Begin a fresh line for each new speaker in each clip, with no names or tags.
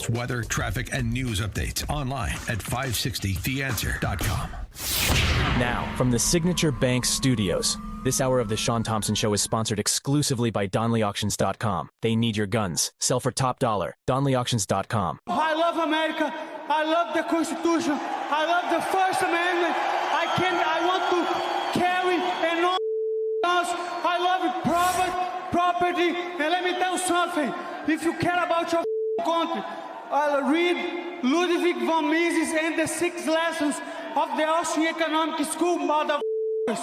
latest weather, traffic, and news updates online at 560theanswer.com.
Now, from the Signature Bank Studios, this hour of the Shaun Thompson Show is sponsored exclusively by DonleyAuctions.com. They need your guns. Sell for top dollar. DonleyAuctions.com.
I love America. I love the Constitution. I love the First Amendment. I want to carry and all else. I love property. And let me tell you something. If you care about your country, read Ludwig von Mises and the 6 lessons of the Austrian Economic School, motherfuckers.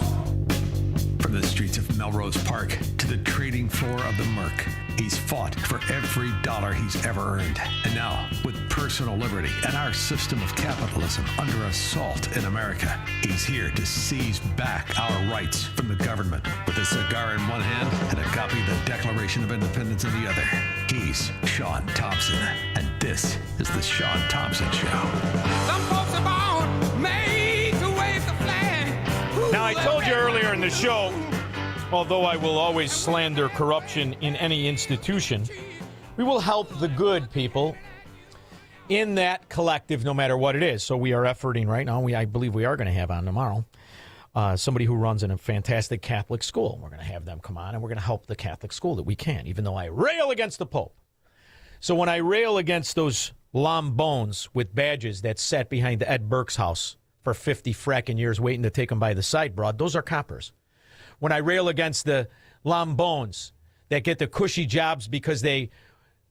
From the streets of Melrose Park to the trading floor of the Merc, he's fought for every dollar he's ever earned. And now, with personal liberty and our system of capitalism under assault in America, he's here to seize back our rights from the government. With a cigar in one hand and a copy of the Declaration of Independence in the other, he's Shaun Thompson. And this is the Shaun Thompson Show.
Some folks are born made to wave the flag.
Now, I told you earlier in the show, although I will always slander corruption in any institution, we will help the good people in that collective, no matter what it is. So we are efforting right now. I believe we are going to have on tomorrow somebody who runs in a fantastic Catholic school. We're going to have them come on, and we're going to help the Catholic school that we can, even though I rail against the Pope. So when I rail against those lambones with badges that sat behind Ed Burke's house for 50 fracking years waiting to take them by the side broad, those are coppers. When I rail against the lambones that get the cushy jobs because they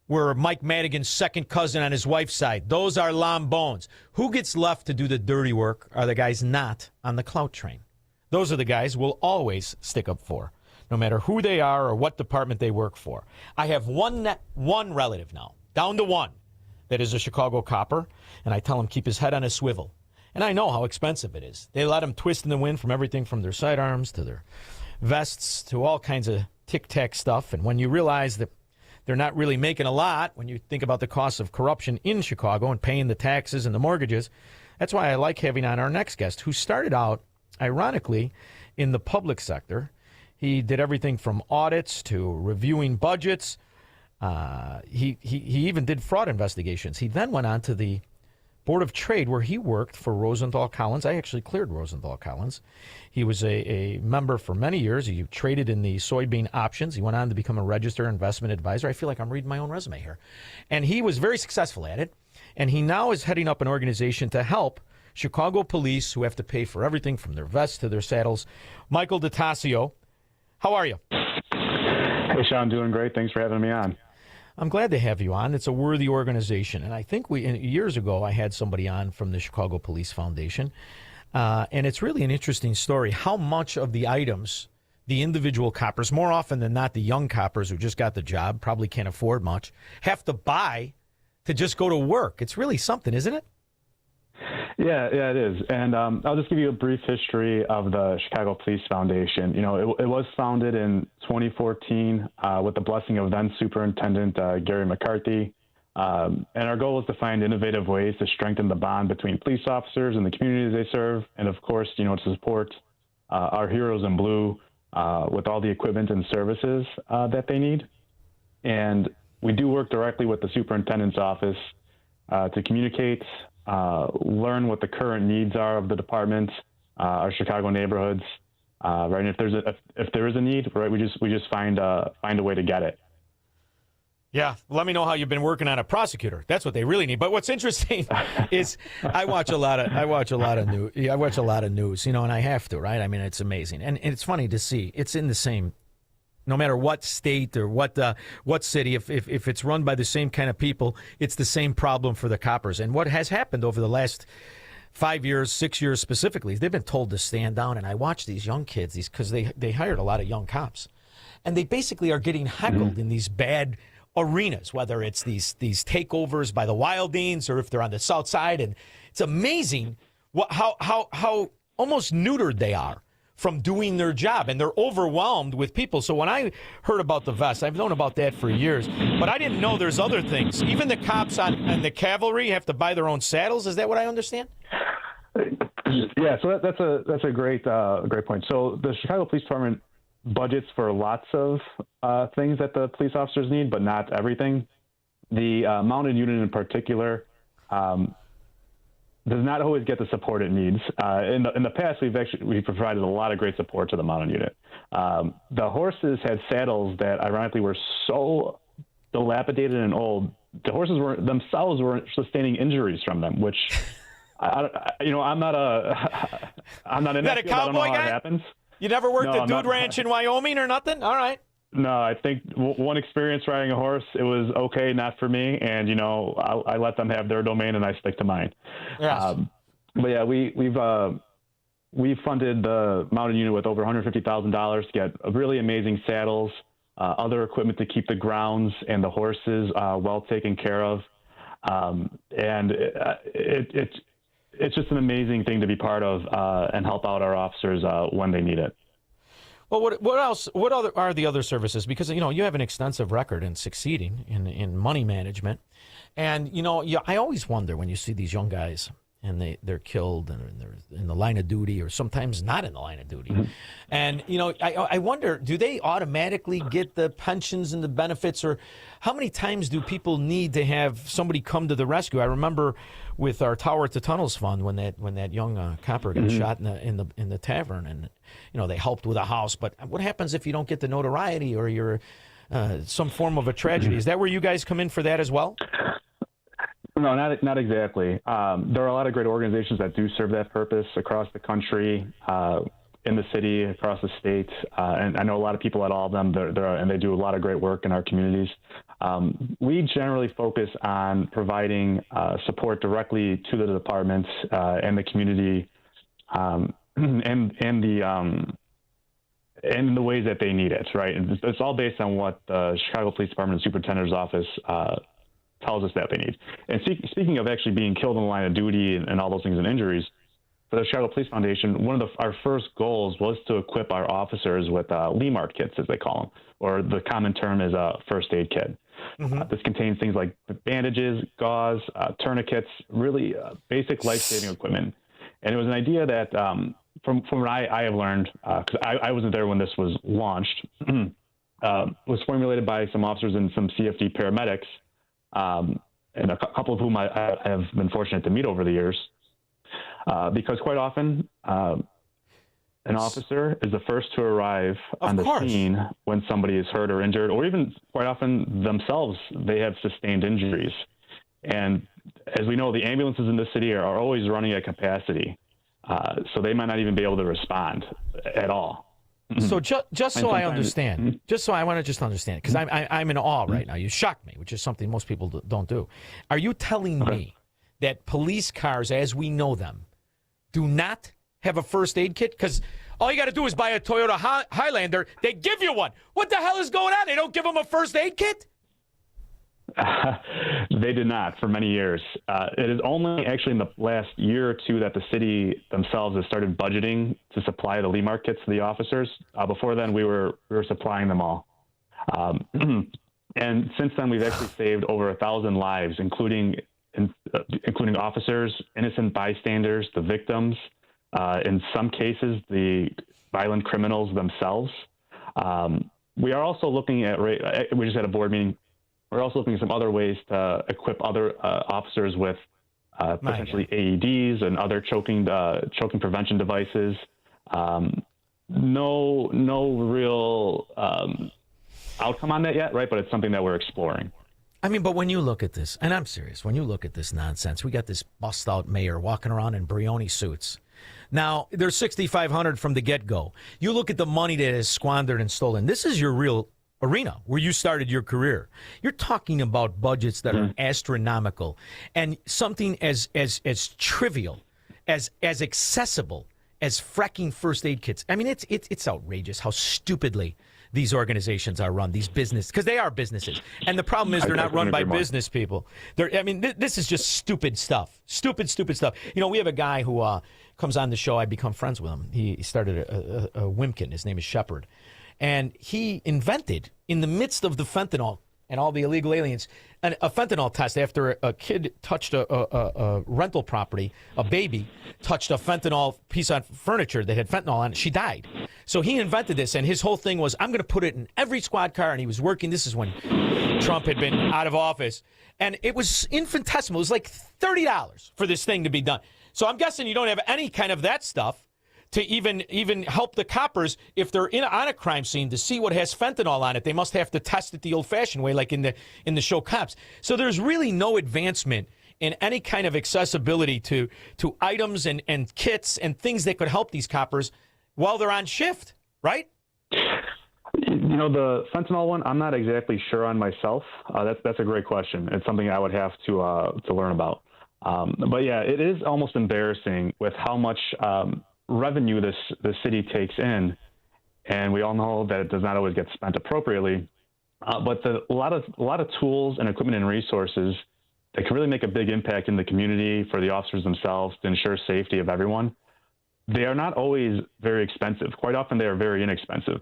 were Mike Madigan's second cousin on his wife's side, those are lambones. Who gets left to do the dirty work are the guys not on the clout train. Those are the guys we'll always stick up for, no matter who they are or what department they work for. I have one relative now, down to one, that is a Chicago copper, and I tell him keep his head on a swivel. And I know how expensive it is. They let him twist in the wind from everything from their sidearms to their vests to all kinds of tic-tac stuff. And when you realize that they're not really making a lot, when you think about the cost of corruption in Chicago and paying the taxes and the mortgages, that's why I like having on our next guest, who started out, ironically, in the public sector. He did everything from audits to reviewing budgets. He even did fraud investigations. He then went on to the Board of Trade, where he worked for Rosenthal Collins. I actually cleared Rosenthal Collins. He was a member for many years. He traded in the soybean options. He went on to become a registered investment advisor. I feel like I'm reading my own resume here. And he was very successful at it. And he now is heading up an organization to help Chicago police who have to pay for everything from their vests to their saddles. Michael Distasio, how are you?
Hey, Shaun, doing great. Thanks for having me on.
I'm glad to have you on. It's a worthy organization. And I think years ago, I had somebody on from the Chicago Police Foundation. And it's really an interesting story how much of the items the individual coppers, more often than not the young coppers who just got the job, probably can't afford much, have to buy to just go to work. It's really something, isn't it?
Yeah, it is. And I'll just give you a brief history of the Chicago Police Foundation. You know, it was founded in 2014 with the blessing of then Superintendent Gary McCarthy. And our goal was to find innovative ways to strengthen the bond between police officers and the communities they serve. And of course, you know, to support our heroes in blue with all the equipment and services that they need. And we do work directly with the superintendent's office to communicate, learn what the current needs are of the department, our Chicago neighborhoods, right? And if there is a need, right, we just find a way to get it.
Yeah, let me know how you've been working on a prosecutor. That's what they really need. But what's interesting is I watch a lot of news, you know, and I have to, right? I mean, it's amazing, and it's funny to see. It's in the same. No matter what state or what city, if it's run by the same kind of people, it's the same problem for the coppers. And what has happened over the last 5 years, 6 years specifically, they've been told to stand down. And I watch these young kids, because they hired a lot of young cops, and they basically are getting heckled in these bad arenas, whether it's these takeovers by the Wildings or if they're on the South Side. And it's amazing how almost neutered they are from doing their job, and they're overwhelmed with people. So when I heard about the vest, I've known about that for years, but I didn't know there's other things. Even the cops and the cavalry have to buy their own saddles. Is that what I understand?
Yeah, so that's a great point. So the Chicago Police Department budgets for lots of things that the police officers need, but not everything. The mounted unit in particular does not always get the support it needs. In the past, we've provided a lot of great support to the mounted unit. The horses had saddles that ironically were so dilapidated and old. The horses themselves weren't sustaining injuries from them, which I'm not in that
a
field. I don't know
cowboy
how
guy?
it happens.
You never worked
No,
a dude ranch in Wyoming or nothing? All right.
No, I think one experience riding a horse, it was okay, not for me. And, I let them have their domain and I stick to mine.
Yes.
But yeah, we've funded the mounted unit with over $150,000 to get really amazing saddles, other equipment to keep the grounds and the horses well taken care of. And it's just an amazing thing to be part of and help out our officers when they need it.
Well, what else? What other are the other services? Because you have an extensive record in succeeding in money management, and I always wonder when you see these young guys and they're killed and they're in the line of duty or sometimes not in the line of duty,
Mm-hmm.
and I wonder, do they automatically get the pensions and the benefits, or how many times do people need to have somebody come to the rescue? I remember with our Tower at the Tunnels Fund when that young copper got
Mm-hmm.
shot in the tavern, and they helped with a house. But what happens if you don't get the notoriety or you're some form of a tragedy? Is that where you guys come in for that as well?
No, not exactly. There are a lot of great organizations that do serve that purpose across the country, in the city, across the state, and I know a lot of people at all of them. And they do a lot of great work in our communities. We generally focus on providing support directly to the departments and the community, and the ways that they need it. Right, and it's all based on what the Chicago Police Department Superintendent's Office tells us that they need. And speaking of actually being killed in the line of duty and all those things and injuries, for the Chicago Police Foundation, one of our first goals was to equip our officers with LEMART kits, as they call them, or the common term is a first aid kit. Mm-hmm. This contains things like bandages, gauze, tourniquets, really basic life-saving equipment. And it was an idea that, from what I have learned, because I wasn't there when this was launched, was formulated by some officers and some CFD paramedics, and a couple of whom I have been fortunate to meet over the years, because quite often an officer is the first to arrive on the scene when somebody is hurt or injured, or even quite often themselves, they have sustained injuries. And as we know, the ambulances in the city are always running at capacity, so they might not even be able to respond at all.
So just so I understand, I want to just understand, because I'm in awe right now. You shocked me, which is something most people don't do. Are you telling me that police cars, as we know them, do not have a first aid kit? Because all you got to do is buy a Toyota Highlander. They give you one. What the hell is going on? They don't give them a first aid kit?
They did not for many years. It is only actually in the last year or two that the city themselves has started budgeting to supply the LEMART kits to the officers. Before then, we were supplying them all. And since then, we've actually saved over 1,000 lives, including officers, innocent bystanders, the victims, in some cases, the violent criminals themselves. We are also looking at, we just had a board meeting, we're also looking at some other ways to equip other officers with potentially AEDs and other choking prevention devices. No real outcome on that yet, right? But it's something that we're exploring.
I mean, but when you look at this, and I'm serious, when you look at this nonsense, we got this bust-out mayor walking around in Brioni suits. Now, there's $6,500 from the get-go. You look at the money that is squandered and stolen. This is your real arena where you started your career. You're talking about budgets that are astronomical, and something as trivial, as accessible as fracking first aid kits. I mean, it's outrageous how stupidly these organizations are run, these businesses, because they are businesses. And the problem is they're not run by business people. This is just stupid stuff. Stupid stuff. We have a guy who comes on the show. I become friends with him. He started a Wimpkin. His name is Shepard. And he invented, in the midst of the fentanyl and all the illegal aliens, a fentanyl test after a kid touched a rental property, a baby touched a fentanyl piece of furniture that had fentanyl on it. She died. So he invented this, and his whole thing was, I'm going to put it in every squad car, and he was working. This is when Trump had been out of office, and it was infinitesimal. It was like $30 for this thing to be done. So I'm guessing you don't have any kind of that stuff to even help the coppers if they're on a crime scene to see what has fentanyl on it. They must have to test it the old-fashioned way, like in the show Cops. So there's really no advancement in any kind of accessibility to items and kits and things that could help these coppers while they're on shift, right?
The fentanyl one, I'm not exactly sure on myself. That's a great question. It's something I would have to learn about. But yeah, it is almost embarrassing with how much revenue the city takes in, and we all know that it does not always get spent appropriately. But a lot of tools and equipment and resources that can really make a big impact in the community for the officers themselves to ensure safety of everyone, they are not always very expensive. Quite often, they are very inexpensive.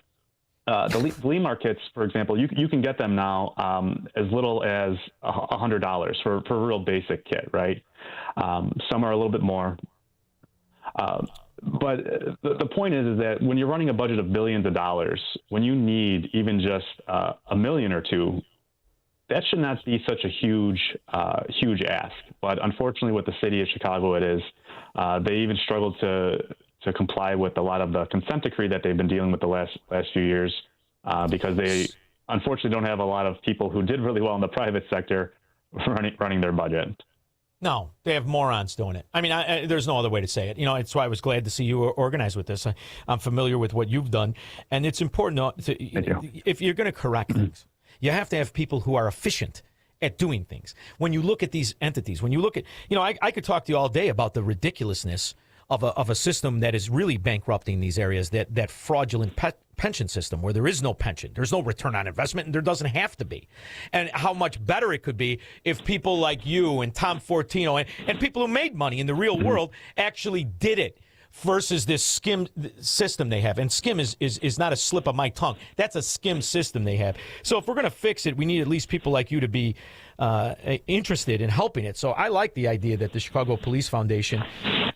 The flea markets, for example, you can get them now as little as $100 for a real basic kit, right? Some are a little bit more. But the point is that when you're running a budget of billions of dollars, when you need even just $1 million or $2 million, that should not be such a huge ask. But unfortunately, with the city of Chicago, it is. They even struggled to comply with a lot of the consent decree that they've been dealing with the last few years because they unfortunately don't have a lot of people who did really well in the private sector running their budget.
No, they have morons doing it. I mean, there's no other way to say it. It's why I was glad to see you organize with this. I'm familiar with what you've done, and it's important if you're going to correct things, you have to have people who are efficient at doing things. When you look at these entities, when you look at, I could talk to you all day about the ridiculousness of a system that is really bankrupting these areas, that fraudulent pension system where there is no pension, there's no return on investment, and there doesn't have to be. And how much better it could be if people like you and Tom Fortino and people who made money in the real world actually did it versus this skim system they have. And skim is not a slip of my tongue. That's a skim system they have. So if we're going to fix it, we need at least people like you to be interested in helping it. So I like the idea that the Chicago Police Foundation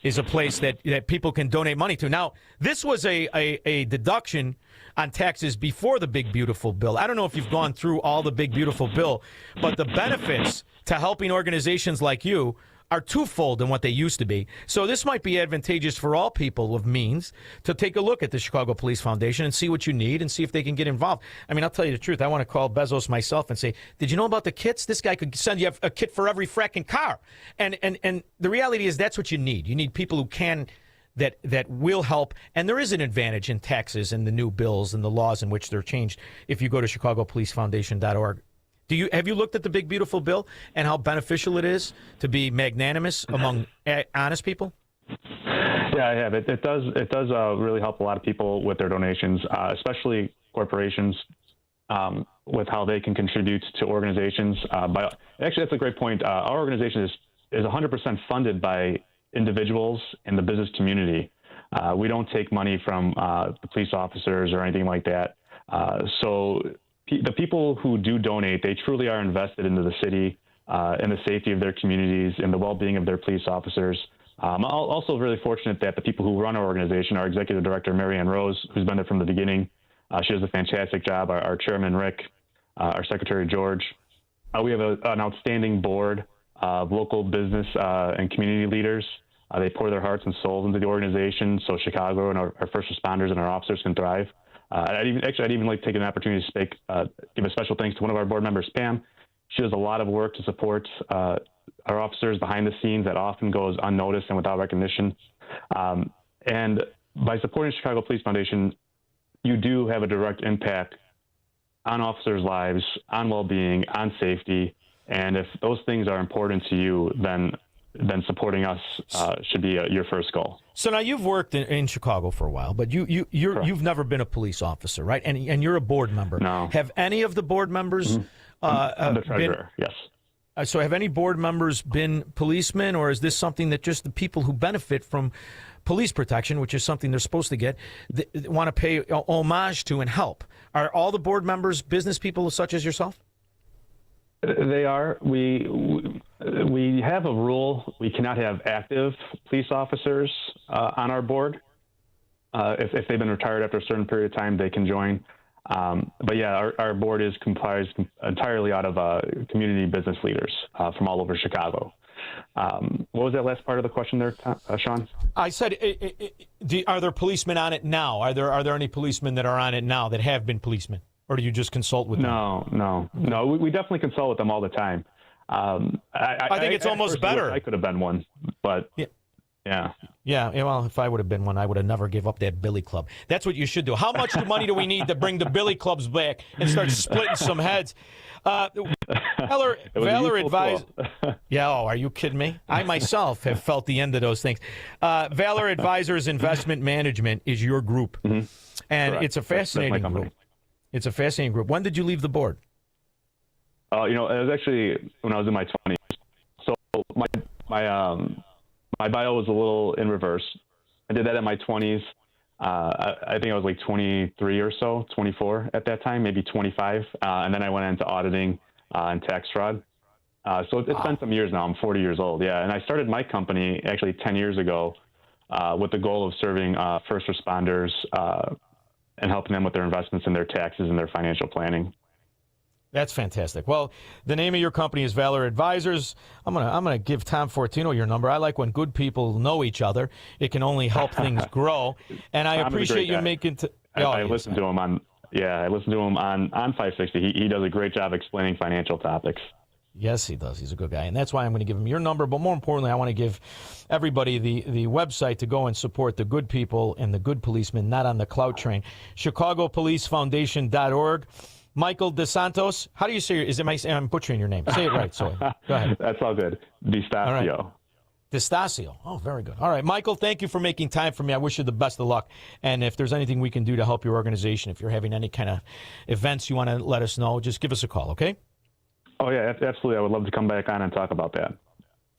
is a place that people can donate money to. Now, this was a deduction on taxes before the Big Beautiful Bill. I don't know if you've gone through all the Big Beautiful Bill, but the benefits to helping organizations like you are twofold in what they used to be. So this might be advantageous for all people of means to take a look at the Chicago Police Foundation and see what you need and see if they can get involved. I mean, I'll tell you the truth. I want to call Bezos myself and say, did you know about the kits? This guy could send you a kit for every fracking car. And the reality is that's what you need. You need people who can, that will help. And there is an advantage in taxes and the new bills and the laws in which they're changed if you go to chicagopolicefoundation.org. Have you looked at the Big Beautiful Bill and how beneficial it is to be magnanimous among honest people?
Yeah, I have. It does really help a lot of people with their donations, especially corporations, with how they can contribute to organizations. Actually, that's a great point. Our organization is 100% funded by individuals in the business community. We don't take money from the police officers or anything like that. So the people who do donate, they truly are invested into the city and the safety of their communities and the well-being of their police officers. I'm also really fortunate that the people who run our organization, our executive director, Marianne Rose, who's been there from the beginning, she does a fantastic job. Our chairman, Rick, our secretary, George. We have an outstanding board of local business and community leaders. They pour their hearts and souls into the organization so Chicago and our first responders and our officers can thrive. I'd even like to take an opportunity to give a special thanks to one of our board members, Pam. She does a lot of work to support our officers behind the scenes that often goes unnoticed and without recognition. And by supporting Chicago Police Foundation, you do have a direct impact on officers' lives, on well-being, on safety. And if those things are important to you, then supporting us should be your first goal.
So now you've worked in Chicago for a while, but you've never been a police officer, right? And you're a board member.
No.
Have any of the board members
I'm the treasurer, yes.
So have any board members been policemen, or is this something that just the people who benefit from police protection, which is something they're supposed to get, want to pay homage to and help? Are all the board members business people such as yourself?
They are. We have a rule. We cannot have active police officers on our board. If they've been retired after a certain period of time, they can join. But yeah, our board is comprised entirely out of community business leaders from all over Chicago. What was that last part of the question there, Shaun?
I said, are there policemen on it now? Are there any policemen that are on it now that have been policemen? Or do you just consult with them?
No. We definitely consult with them all the time.
I think it's almost better.
I could have been one, but yeah.
Well, if I would have been one, I would have never gave up that billy club. That's what you should do. How much money do we need to bring the billy clubs back and start splitting some heads? Valor Advisors. Yeah, are you kidding me? I myself have felt the end of those things. Valor Advisors Investment Management is your group, and
Correct.
it's a fascinating group. It's a fascinating group. When did you leave the board?
It was actually when I was in my 20s. So my bio was a little in reverse. I did that in my 20s. I think I was like 23 or so, 24 at that time, maybe 25. And then I went into auditing and tax fraud. So it's been some years now. I'm 40 years old. Yeah. And I started my company actually 10 years ago with the goal of serving first responders and helping them with their investments and their taxes and their financial planning.
That's fantastic. Well, the name of your company is Valor Advisors. I'm gonna give Tom Fortino your number. I like when good people know each other. It can only help things grow. And I appreciate you making.
I listen to him on 560. He does a great job explaining financial topics.
Yes, he does. He's a good guy. And that's why I'm going to give him your number. But more importantly, I want to give everybody the website to go and support the good people and the good policemen, not on the clout train. ChicagoPoliceFoundation.org. Michael DeSantos. How do you say I'm butchering your name. Say it right. So go ahead.
That's all good. Distasio.
All right. Distasio. Oh, very good. All right, Michael, thank you for making time for me. I wish you the best of luck. And if there's anything we can do to help your organization, if you're having any kind of events you want to let us know, just give us a call, okay?
Oh, yeah, absolutely. I would love to come back on and talk about that.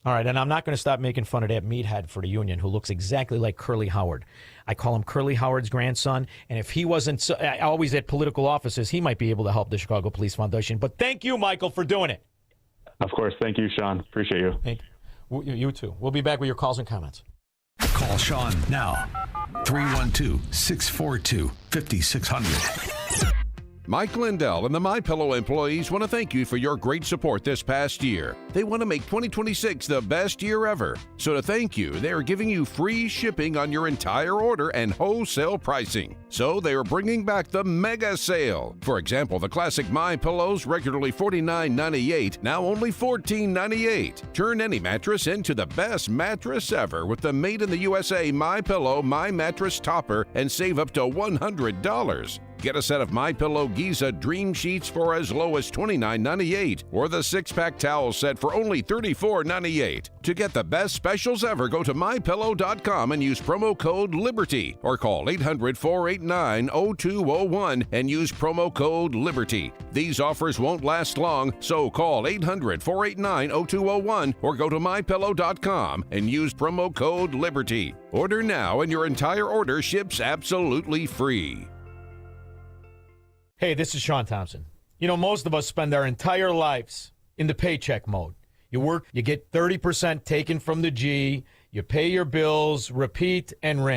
All right, and I'm not going to stop making fun of that meathead for the union who looks exactly like Curly Howard. I call him Curly Howard's grandson, and if he wasn't always at political offices, he might be able to help the Chicago Police Foundation. But thank you, Michael, for doing it.
Of course. Thank you, Shaun. Appreciate you.
Thank you. You too. We'll be back with your calls and comments.
Call Shaun now. 312-642-5600.
Mike Lindell and the MyPillow employees want to thank you for your great support this past year. They want to make 2026 the best year ever. So to thank you, they are giving you free shipping on your entire order and wholesale pricing. So they are bringing back the mega sale. For example, the classic MyPillows, regularly $49.98, now only $14.98. Turn any mattress into the best mattress ever with the made in the USA MyPillow My Mattress Topper and save up to $100. Get a set of MyPillow Giza Dream Sheets for as low as $29.98 or the 6-pack towel set for only $34.98. To get the best specials ever, go to MyPillow.com and use promo code LIBERTY or call 800-489-0201 and use promo code LIBERTY. These offers won't last long, so call 800-489-0201 or go to MyPillow.com and use promo code LIBERTY. Order now and your entire order ships absolutely free.
Hey, this is Shaun Thompson. You know, most of us spend our entire lives in the paycheck mode. You work, you get 30% taken from the G, you pay your bills, repeat and rinse.